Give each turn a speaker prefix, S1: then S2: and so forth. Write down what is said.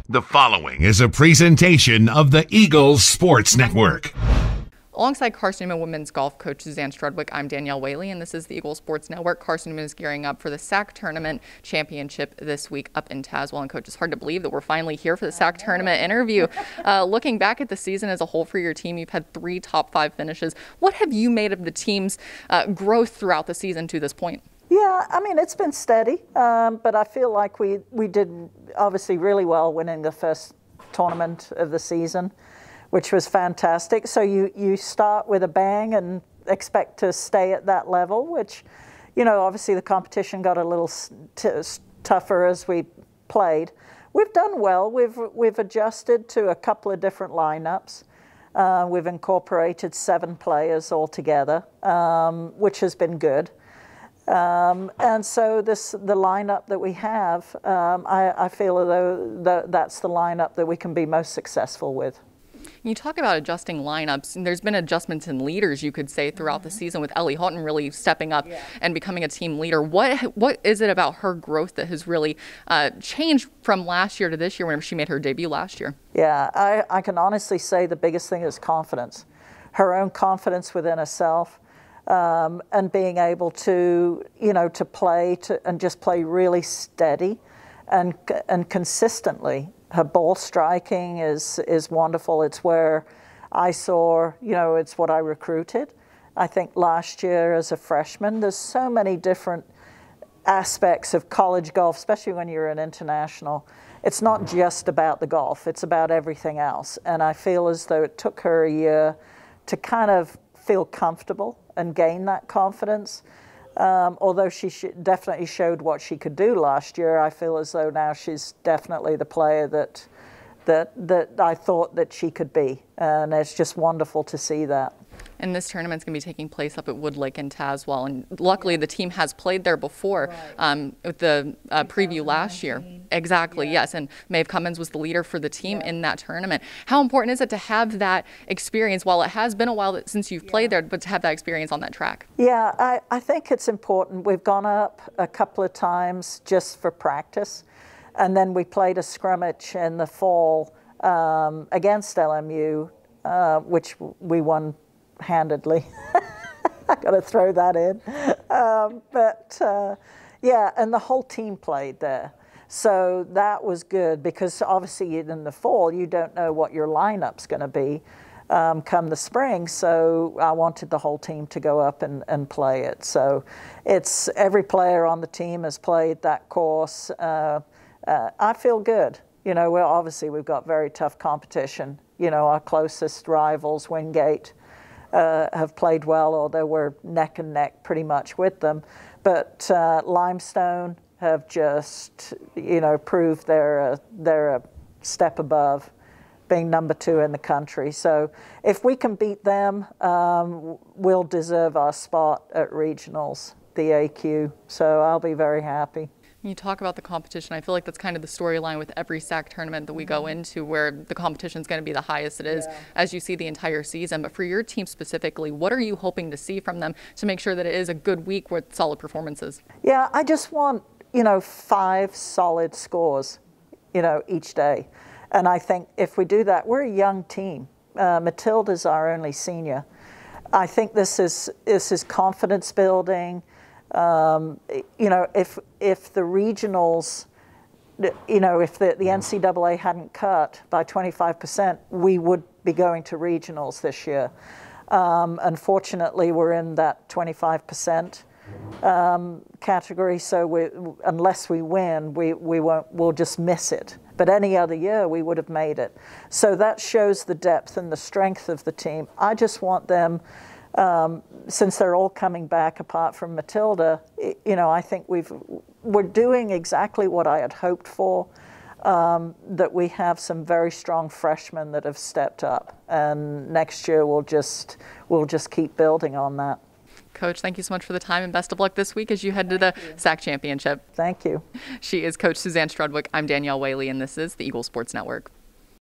S1: The following is a presentation of the Eagles Sports Network.
S2: Alongside Carson-Newman women's golf coach Suzanne Strudwick, I'm Danielle Whaley, and this is the Eagles Sports Network. Carson-Newman is gearing up for the SAC Tournament Championship this week up in Tazewell. And Coach, it's hard to believe that we're finally here for the SAC Tournament interview. Looking back at the season as a whole for your team, you've had 3 top 5 finishes. What have you made of the team's growth throughout the season to this point?
S3: Yeah, I mean, it's been steady, but I feel like we did obviously really well winning the first tournament of the season, which was fantastic. So you start with a bang and expect to stay at that level, which, you know, obviously the competition got a little tougher as we played. We've done well. We've adjusted to a couple of different lineups. We've incorporated 7 players altogether, which has been good. And so the lineup that we have, I feel as though that's the lineup that we can be most successsul with.
S2: You talk about adjusting lineups, and there's been adjustments in leaders, you could say, throughout the season, with Ellie Houghton really stepping up and becoming a team leader. What is it about her growth that has really changed from last year to this year whenever she made her debut last year? Yeah,
S3: I can honestly say the biggest thing is confidence. Her own confidence within herself. And being able to, you know, to play and just play really steady and consistently. Her ball striking is wonderful. It's where I saw, you know, it's what I recruited. I think last year as a freshman, there's so many different aspects of college golf, especially when you're an international. It's not just about the golf, it's about everything else. And I feel as though it took her a year to kind of feel comfortable and gain that confidence. Although she definitely showed what she could do last year, I feel as though now she's definitely the player that I thought that she could be. And it's just wonderful to see that.
S2: And this tournament's going to be taking place up at Wood Lake in Tazewell. And luckily, the team has played there before with the preview last year. Exactly, yes. And Maeve Cummins was the leader for the team in that tournament. How important is it to have that experience, while it has been a while since you've played there, but to have that experience on that track?
S3: Yeah, I think it's important. We've gone up a couple of times just for practice. And then we played a scrimmage in the fall against LMU, which we won handedly. I got to throw that in. Yeah, and the whole team played there. So that was good because obviously in the fall you don't know what your lineup's going to be come the spring. So I wanted the whole team to go up and play it. So it's every player on the team has played that course. I feel good. You know, we've got very tough competition. You know, our closest rivals, Wingate, have played well, although we're neck and neck pretty much with them. But Limestone have just, you know, proved they're a step above, being number 2 in the country. So if we can beat them, we'll deserve our spot at regionals, the AQ. So I'll be very happy.
S2: You talk about the competition. I feel like that's kind of the storyline with every SAC tournament that we go into, where the competition is going to be the highest it is as you see the entire season. But for your team specifically, what are you hoping to see from them to make sure that it is a good week with solid performances?
S3: Yeah, I just want, you know, 5 solid scores, you know, each day. And I think if we do that, we're a young team. Matilda's our only senior. I think this is confidence building. You know, if the regionals, you know, if the NCAA hadn't cut by 25%, we would be going to regionals this year. Unfortunately, we're in that 25% category, so unless we win, we'll just miss it. But any other year, we would have made it. So that shows the depth and the strength of the team. I just want them. Since they're all coming back apart from Matilda, you know, I think we're doing exactly what I had hoped for, that we have some very strong freshmen that have stepped up, and next year we'll just keep building on that.
S2: Coach, thank you so much for the time, and best of luck this week as you head to the SAC Championship.
S3: Thank you.
S2: She is Coach Suzanne Strudwick. I'm Danielle Whaley, and this is the Eagles Sports Network.